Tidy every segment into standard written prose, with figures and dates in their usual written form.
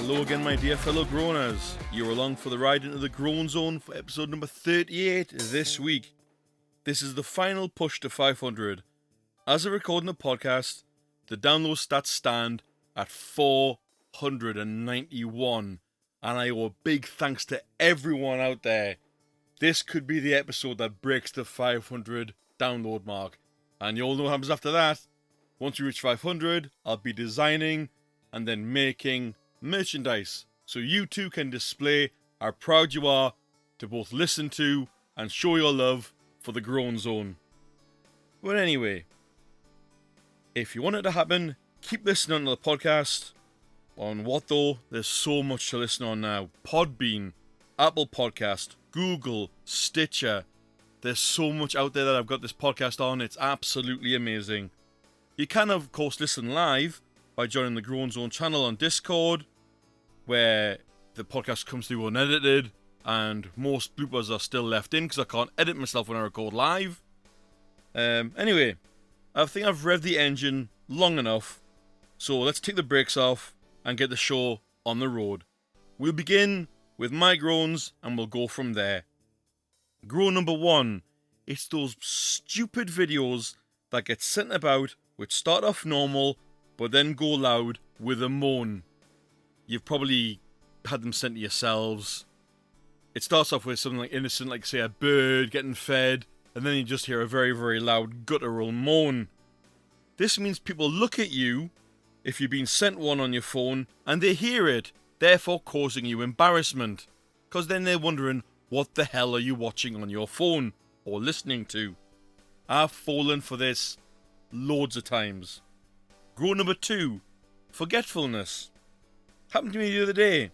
Hello again, my dear fellow groaners. You're along for the ride into the groan zone for episode number 38 this week. This is the final push to 500. As I record the podcast, the download stats stand at 491, and I owe a big thanks to everyone out there. This could be the episode that breaks the 500 download mark, and you all know what happens after that. Once we reach 500, I'll be designing and then making merchandise, so you too can display how proud you are to both listen to and show your love for the Groan Zone. But anyway, if you want it to happen, keep listening to the podcast. On what though? There's so much to listen on now. Podbean, Apple Podcast, Google, Stitcher. There's so much out there that I've got this podcast on. It's absolutely amazing. You can, of course, listen live by joining the Groan Zone channel on Discord, where the podcast comes through unedited, and most bloopers are still left in because I can't edit myself when I record live. Anyway, I think I've revved the engine long enough, so let's take the brakes off and get the show on the road. We'll begin with my groans, and we'll go from there. Groan number 1. It's those stupid videos that get sent about which start off normal, but then go loud with a moan. You've probably had them sent to yourselves. It starts off with something like innocent, like say a bird getting fed, and then you just hear a very, very loud guttural moan. This means people look at you, if you've been sent one on your phone, and they hear it, therefore causing you embarrassment. Because then they're wondering, what the hell are you watching on your phone, or listening to? I've fallen for this loads of times. Groan number 2, forgetfulness. Happened to me the other day.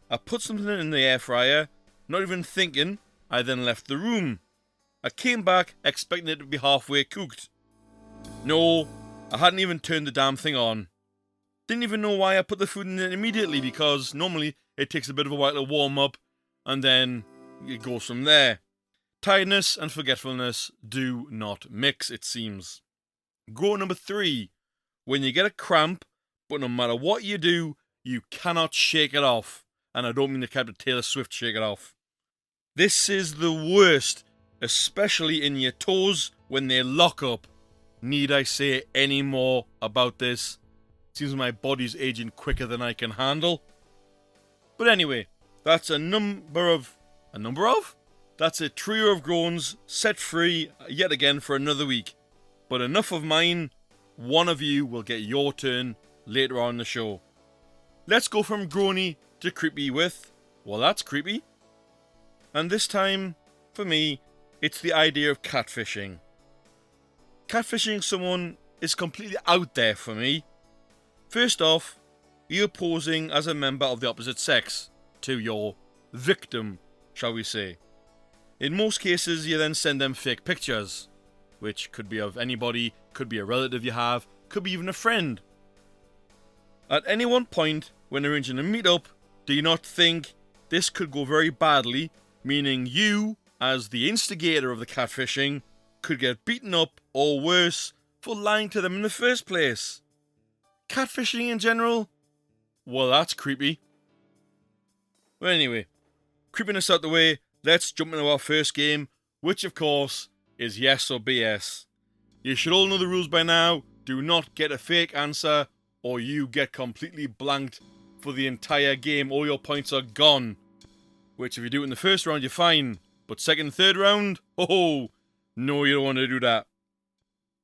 I put something in the air fryer, not even thinking. I then left the room. I came back expecting it to be halfway cooked. No, I hadn't even turned the damn thing on. Didn't even know why I put the food in it immediately, because normally it takes a bit of a while to warm up and then it goes from there. Tiredness and forgetfulness do not mix, it seems. Groan number 3. When you get a cramp, but no matter what you do, you cannot shake it off. And I don't mean the kind of Taylor Swift shake it off. This is the worst, especially in your toes when they lock up. Need I say any more about this? Seems my body's aging quicker than I can handle. But anyway, that's a number of? That's a trio of groans set free yet again for another week. But enough of mine. One of you will get your turn later on in the show. Let's go from groany to creepy with, well, that's creepy. And this time, for me, it's the idea of catfishing. Catfishing someone is completely out there for me. First off, you're posing as a member of the opposite sex to your victim, shall we say. In most cases, you then send them fake pictures, which could be of anybody, could be a relative you have, could be even a friend. At any one point, when arranging a meetup, do you not think this could go very badly, meaning you, as the instigator of the catfishing, could get beaten up or worse for lying to them in the first place? Catfishing in general? Well, that's creepy. But anyway, creepiness out the way, let's jump into our first game, which of course is yes or BS. You should all know the rules by now. Do not get a fake answer, or you get completely blanked for the entire game. All your points are gone. Which if you do it in the first round, you're fine. But second and third round? Oh, no, you don't want to do that.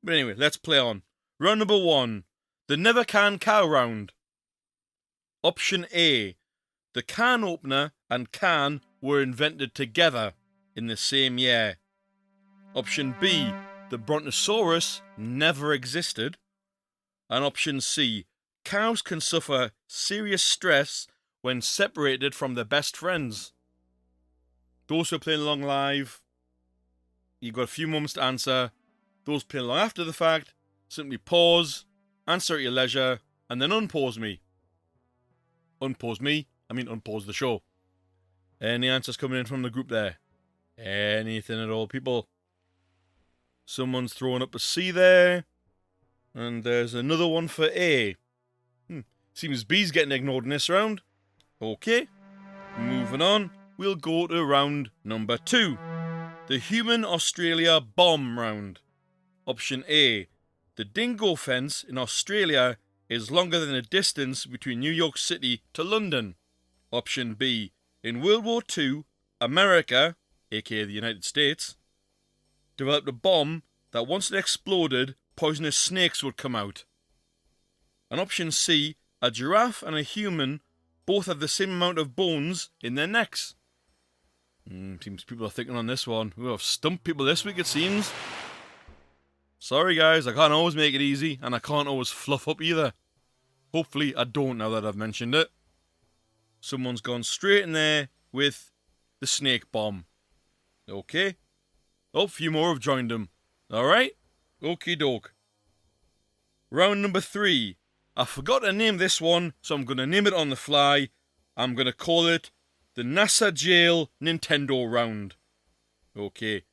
But anyway, let's play on. Round number 1. The Never Can Cow round. Option A. The can opener and can were invented together in the same year. Option B. The Brontosaurus never existed. And option C. Cows can suffer serious stress when separated from their best friends. Those who are playing along live, you've got a few moments to answer. Those playing along after the fact, simply pause, answer at your leisure, and then unpause me. Unpause me? I mean unpause the show. Any answers coming in from the group there? Anything at all, people? Someone's throwing up a C there. And there's another one for A. Seems B's getting ignored in this round. Okay, moving on, we'll go to round number 2. The Human Australia Bomb Round. Option A. The dingo fence in Australia is longer than the distance between New York City to London. Option B. In World War II, America, aka the United States, developed a bomb that once it exploded, poisonous snakes would come out. And option C. A giraffe and a human both have the same amount of bones in their necks. Seems people are thinking on this one. We have stumped people this week, it seems. Sorry guys, I can't always make it easy, and I can't always fluff up either. Hopefully I don't now that I've mentioned it. Someone's gone straight in there with the snake bomb. Okay. Oh, a few more have joined them. Alright. Okie doke. Round number 3. I forgot to name this one, so I'm going to name it on the fly. I'm going to call it the NASA Jail Nintendo Round. Okay.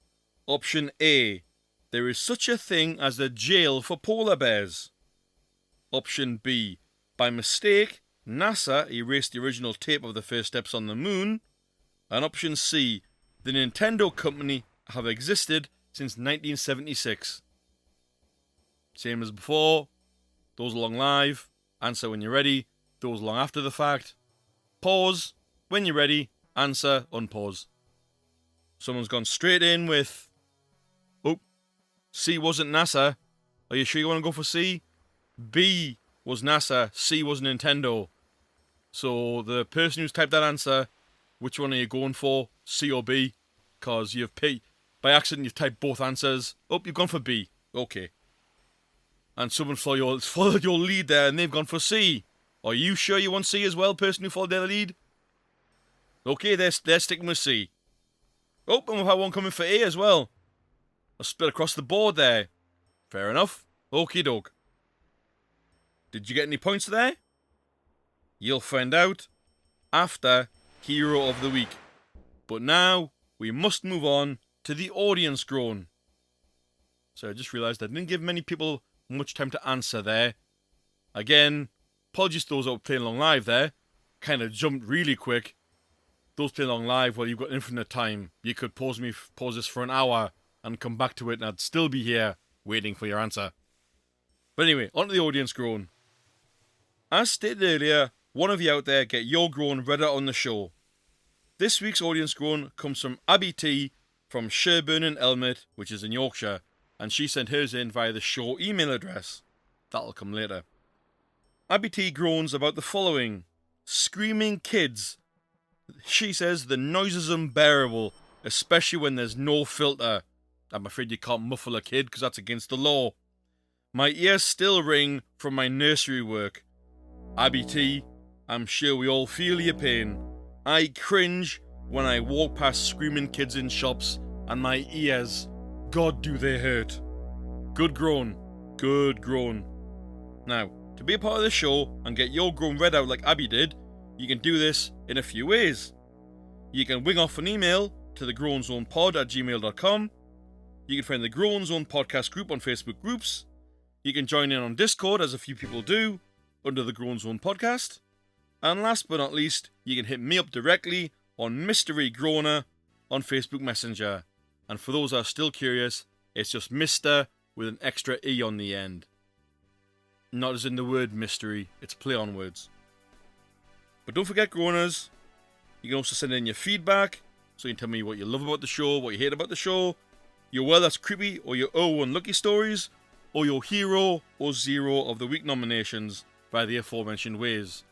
Option A. There is such a thing as a jail for polar bears. Option B. By mistake, NASA erased the original tape of the first steps on the moon. And option C. The Nintendo company have existed since 1976. Same as before. Those along live. Answer when you're ready. Those along after the fact. Pause. When you're ready. Answer. Unpause. Someone's gone straight in with... Oh. C wasn't NASA. Are you sure you want to go for C? B was NASA. C was Nintendo. So the person who's typed that answer, which one are you going for? C or B? Because you've by accident you've typed both answers. Oh, you've gone for B. Okay. And someone followed your lead there and they've gone for C. Are you sure you want C as well, person who followed their lead? Okay, they're sticking with C. Oh, and we've had one coming for A as well. A split across the board there. Fair enough. Okie doke. Did you get any points there? You'll find out after Hero of the Week. But now, we must move on to the audience groan. So I just realised I didn't give many people much time to answer there. Again, apologies to those out playing along live there. Kind of jumped really quick. Those playing along live, well, you've got infinite time. You could pause this for an hour and come back to it and I'd still be here waiting for your answer. But anyway, on to the audience groan. As stated earlier, one of you out there get your groan read out on the show. This week's audience groan comes from Abiie T from Sherburn in Elmet, which is in Yorkshire, and she sent hers in via the show email address. That'll come later. Abiie T groans about the following. Screaming kids. She says the noise is unbearable, especially when there's no filter. I'm afraid you can't muffle a kid because that's against the law. My ears still ring from my nursery work. Abiie T, I'm sure we all feel your pain. I cringe when I walk past screaming kids in shops and my ears, God do they hurt. Good groan. Good groan. Now, to be a part of the show and get your groan read out like Abiie did, you can do this in a few ways. You can wing off an email to thegroanzonepod@gmail.com. You can find the Groan Zone podcast group on Facebook groups. You can join in on Discord, as a few people do, under the Groan Zone podcast. And last but not least, you can hit me up directly on Mystery Groaner on Facebook Messenger. And for those that are still curious, it's just Mr. with an extra E on the end. Not as in the word mystery, it's play on words. But don't forget, Groaners, you can also send in your feedback, so you can tell me what you love about the show, what you hate about the show, your well that's creepy or your Ohhh Unlucky stories, or your hero or zero of the week nominations via the aforementioned ways.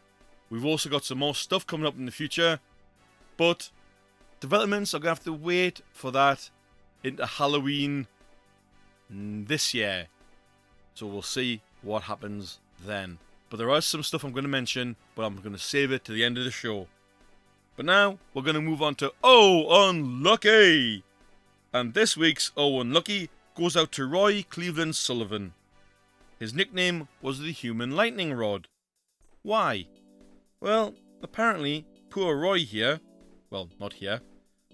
We've also got some more stuff coming up in the future, but developments are going to have to wait for that into Halloween this year. So we'll see what happens then. But there is some stuff I'm going to mention, but I'm going to save it to the end of the show. But now, we're going to move on to Ohhh Unlucky! And this week's Ohhh Unlucky goes out to Roy Cleveland Sullivan. His nickname was the Human Lightning Rod. Why? Well, apparently, poor Roy here, well, not here,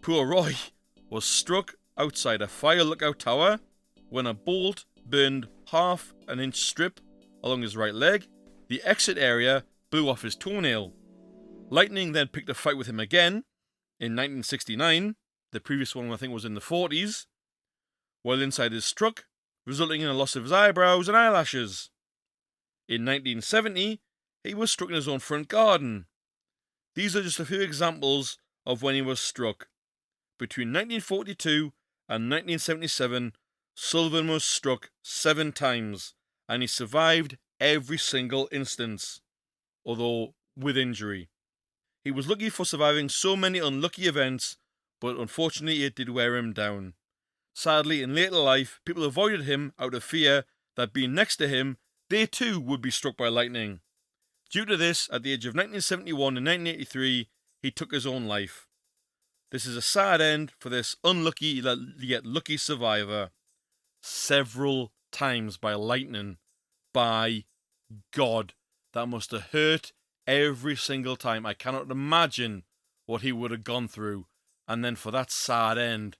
poor Roy was struck outside a fire lookout tower when a bolt burned half an inch strip along his right leg. The exit area blew off his toenail. Lightning then picked a fight with him again in 1969. The previous one I think was in the 40s. While inside his struck, resulting in a loss of his eyebrows and eyelashes. In 1970, he was struck in his own front garden. These are just a few examples of when he was struck. Between 1942 and 1977, Sullivan was struck 7 times, and he survived every single instance, although with injury. He was lucky for surviving so many unlucky events, but unfortunately it did wear him down. Sadly, in later life, people avoided him out of fear that being next to him, they too would be struck by lightning. Due to this, at the age of 1971 and 1983, he took his own life. This is a sad end for this unlucky yet lucky survivor. Several times by lightning. By God, that must have hurt every single time. I cannot imagine what he would have gone through. And then for that sad end,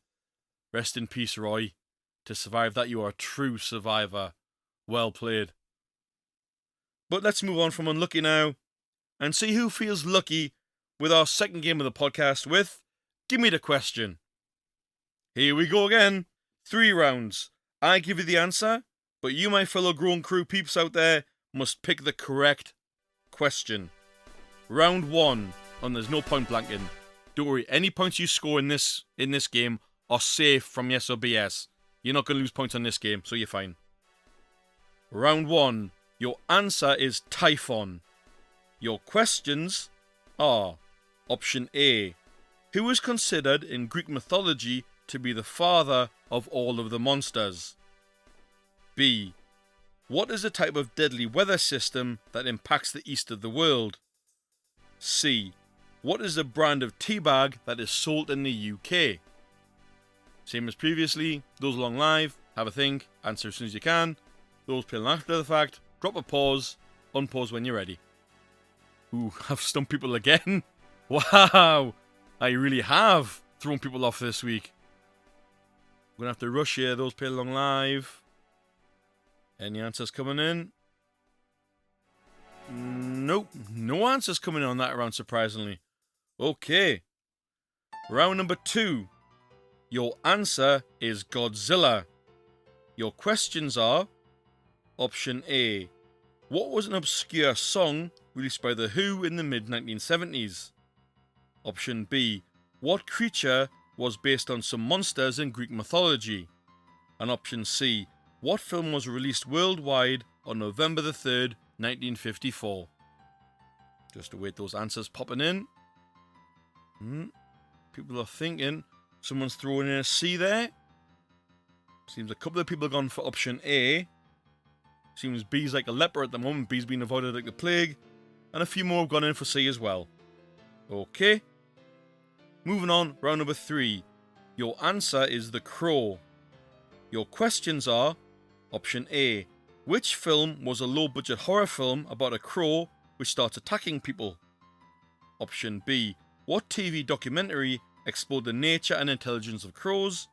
rest in peace, Roy. To survive that, you are a true survivor. Well played. But let's move on from unlucky now and see who feels lucky with our second game of the podcast with Gimme the Question. Here we go again. 3 rounds. I give you the answer, but you, my fellow Groan Crew peeps out there, must pick the correct question. Round 1, and there's no point blanking. Don't worry, any points you score in this game are safe from yes or BS. You're not going to lose points on this game, so you're fine. Round 1. Your answer is Typhon. Your questions are: option A, who is considered in Greek mythology to be the father of all of the monsters? B, what is the type of deadly weather system that impacts the east of the world? C, what is the brand of teabag that is sold in the UK? Same as previously, those along live, have a think, answer as soon as you can. Those playing after the fact, drop a pause, unpause when you're ready. Ooh, I've stumped people again. Wow, I really have thrown people off this week. I'm going to have to rush here, those playing along live. Any answers coming in? Nope, no answers coming in on that round, surprisingly. Okay. Round number 2. Your answer is Godzilla. Your questions are: option A, what was an obscure song released by The Who in the mid-1970s? Option B, what creature was based on some monsters in Greek mythology? And option C, what film was released worldwide on November the 3rd, 1954? Just await those answers popping in. People are thinking. Someone's throwing in a C there. Seems a couple of people have gone for option A. Seems B's like a leper at the moment. B's been avoided like the plague. And a few more have gone in for C as well. Okay. Moving on, round number 3. Your answer is The Crow. Your questions are: option A, which film was a low-budget horror film about a crow which starts attacking people? Option B, what TV documentary explored the nature and intelligence of crows?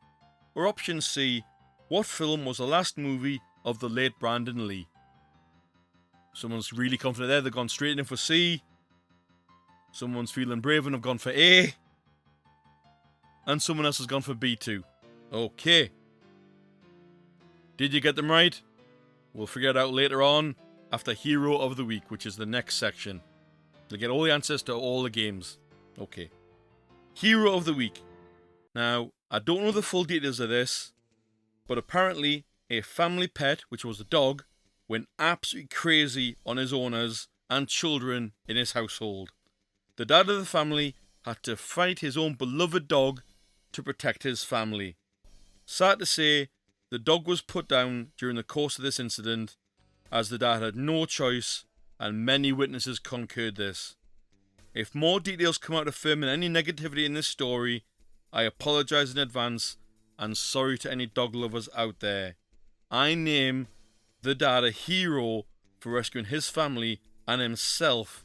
Or option C, what film was the last movie of the late Brandon Lee? Someone's really confident there, they've gone straight in for C. Someone's feeling brave and have gone for A. And someone else has gone for B too. Okay. Did you get them right? We'll figure it out later on after Hero of the Week, which is the next section. You'll get all the answers to all the games. Okay. Hero of the Week. Now, I don't know the full details of this, but apparently a family pet, which was a dog, went absolutely crazy on his owners and children in his household. The dad of the family had to fight his own beloved dog to protect his family. Sad to say, the dog was put down during the course of this incident, as the dad had no choice, and many witnesses concurred this. If more details come out affirming any negativity in this story, I apologise in advance, and sorry to any dog lovers out there. I name the dad a hero for rescuing his family and himself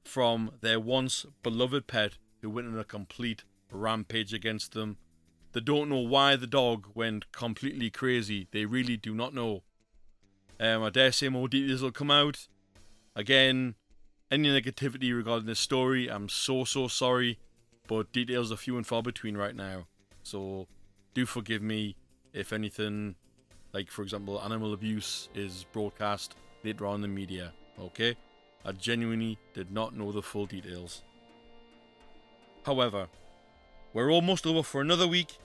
from their once beloved pet who went on a complete rampage against them. They don't know why the dog went completely crazy. They really do not know. I dare say more details will come out. Again, Any negativity regarding this story, I'm so sorry, but details are few and far between right now. So do forgive me if anything, like for example animal abuse, is broadcast later on in the media, okay? I genuinely did not know the full details. However, we're almost over for another week,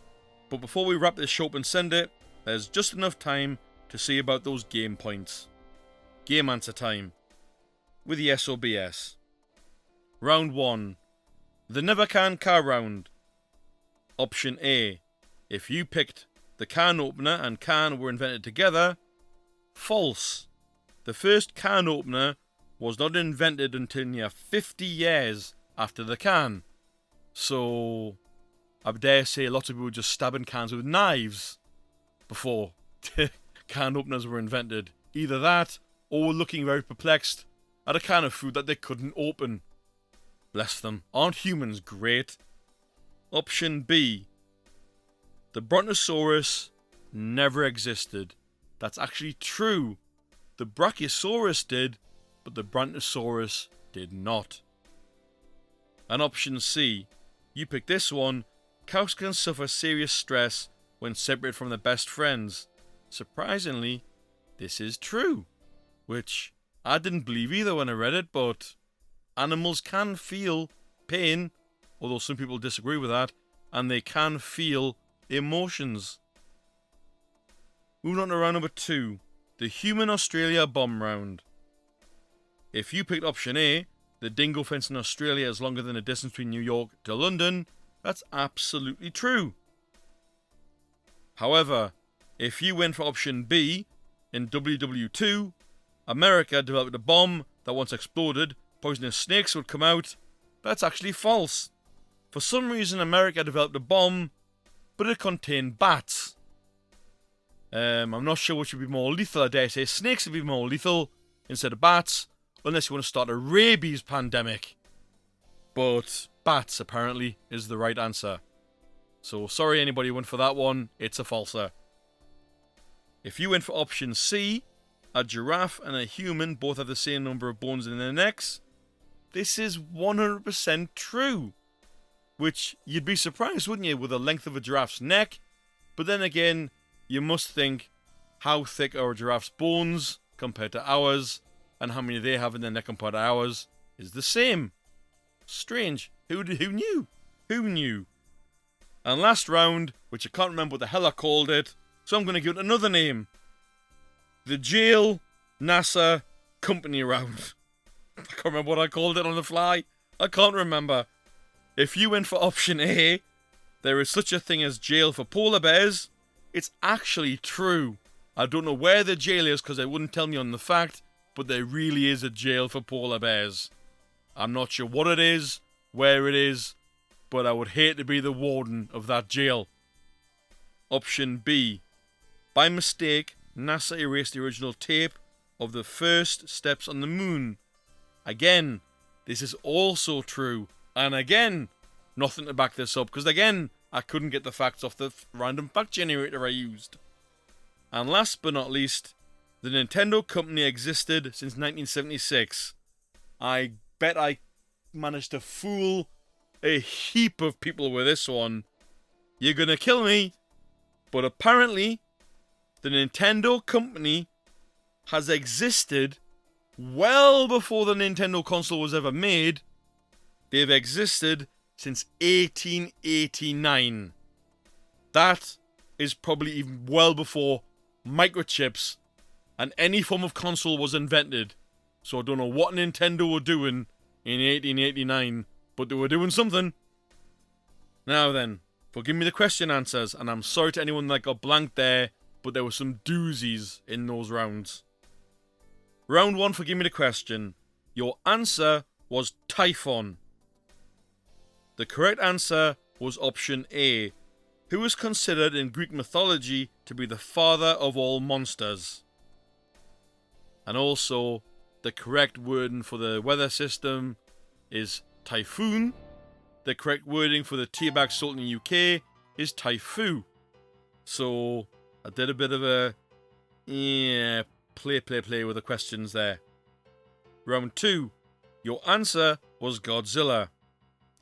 but before we wrap this show up and send it, there's just enough time to see about those game points. Game answer time. With the SOBS. Round 1. The Never Can car round. Option A. If you picked the can opener and can were invented together. False. The first can opener was not invented until near 50 years after the can. So, I dare say lots of people were just stabbing cans with knives before can openers were invented. Either that, or looking very perplexed at a can of food that they couldn't open. Bless them. Aren't humans great? Option B. The Brontosaurus never existed. That's actually true. The Brachiosaurus did, but the Brontosaurus did not. And option C. You picked this one. Cows can suffer serious stress when separated from their best friends. Surprisingly, this is true. Which I didn't believe either when I read it, but animals can feel pain, although some people disagree with that, and they can feel emotions. Moving on to round number 2, the Human Australia Bomb Round. If you picked option A, the dingo fence in Australia is longer than the distance between New York to London, that's absolutely true. However, if you went for option B, in WW2, America developed a bomb that once exploded, poisonous snakes would come out, that's actually false. For some reason, America developed a bomb, but it contained bats. I'm not sure which would be more lethal. I dare say snakes would be more lethal instead of bats, unless you want to start a rabies pandemic. But bats, apparently, is the right answer. So, sorry anybody who went for that one, it's a falser. If you went for option C, a giraffe and a human both have the same number of bones in their necks, this is 100% true. Which, you'd be surprised, wouldn't you, with the length of a giraffe's neck? But then again, you must think, how thick are a giraffe's bones compared to ours, and how many they have in their neck compared to ours is the same. Strange. Who knew? Who knew? And last round, which I can't remember what the hell I called it, so I'm going to give it another name. The Jail NASA Company Round. I can't remember what I called it on the fly. I can't remember. If you went for option A, there is such a thing as jail for polar bears, it's actually true. I don't know where the jail is because they wouldn't tell me on the fact, but there really is a jail for polar bears. I'm not sure what it is, where it is, but I would hate to be the warden of that jail. Option B. By mistake, NASA erased the original tape of the first steps on the moon. Again, this is also true. And again, nothing to back this up, because again, I couldn't get the facts off the random fact generator I used. And last but not least, the Nintendo company existed since 1976. I bet I managed to fool a heap of people with this one. You're gonna kill me, but apparently, the Nintendo company has existed well before the Nintendo console was ever made. They've existed since 1889. That is probably even well before microchips and any form of console was invented. So I don't know what Nintendo were doing in 1889, but they were doing something. Now then, forgive me the question answers, and I'm sorry to anyone that got blanked there, but there were some doozies in those rounds. Round 1, forgive me the question. Your answer was Typhon. The correct answer was option A, who is considered in Greek mythology to be the father of all monsters. And also, the correct wording for the weather system is typhoon. The correct wording for the teabag salt in the UK is typhoo. So, I did a bit of a play with the questions there. Round 2. Your answer was Godzilla.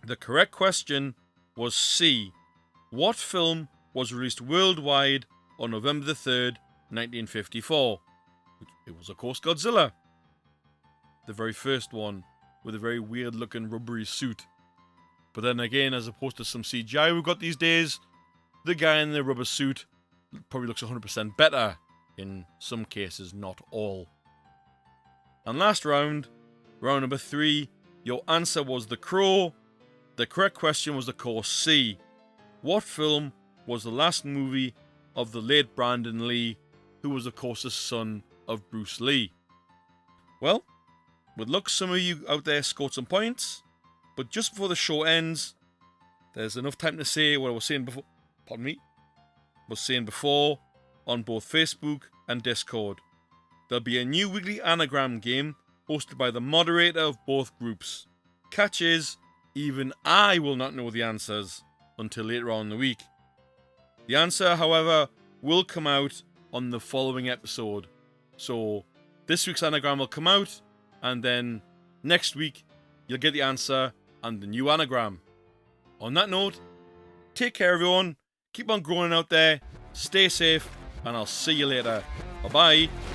The correct question was C. What film was released worldwide on November the 3rd, 1954? It was, of course, Godzilla. The very first one, with a very weird looking rubbery suit. But then again, as opposed to some CGI we've got these days, the guy in the rubber suit probably looks 100% better. In some cases, not all. And last round, round number 3, your answer was The Crow. The correct question was, of course, C. What film was the last movie of the late Brandon Lee, who was, of course, the son of Bruce Lee? Well, with luck, some of you out there scored some points, but just before the show ends, there's enough time to say what I was saying before. Pardon me. Was saying before on both Facebook and Discord. There'll be a new weekly anagram game hosted by the moderator of both groups. Catch is, even I will not know the answers until later on in the week. The answer, however, will come out on the following episode. So this week's anagram will come out, and then next week you'll get the answer and the new anagram. On that note, take care everyone, keep on growing out there, stay safe, and I'll see you later. Bye bye.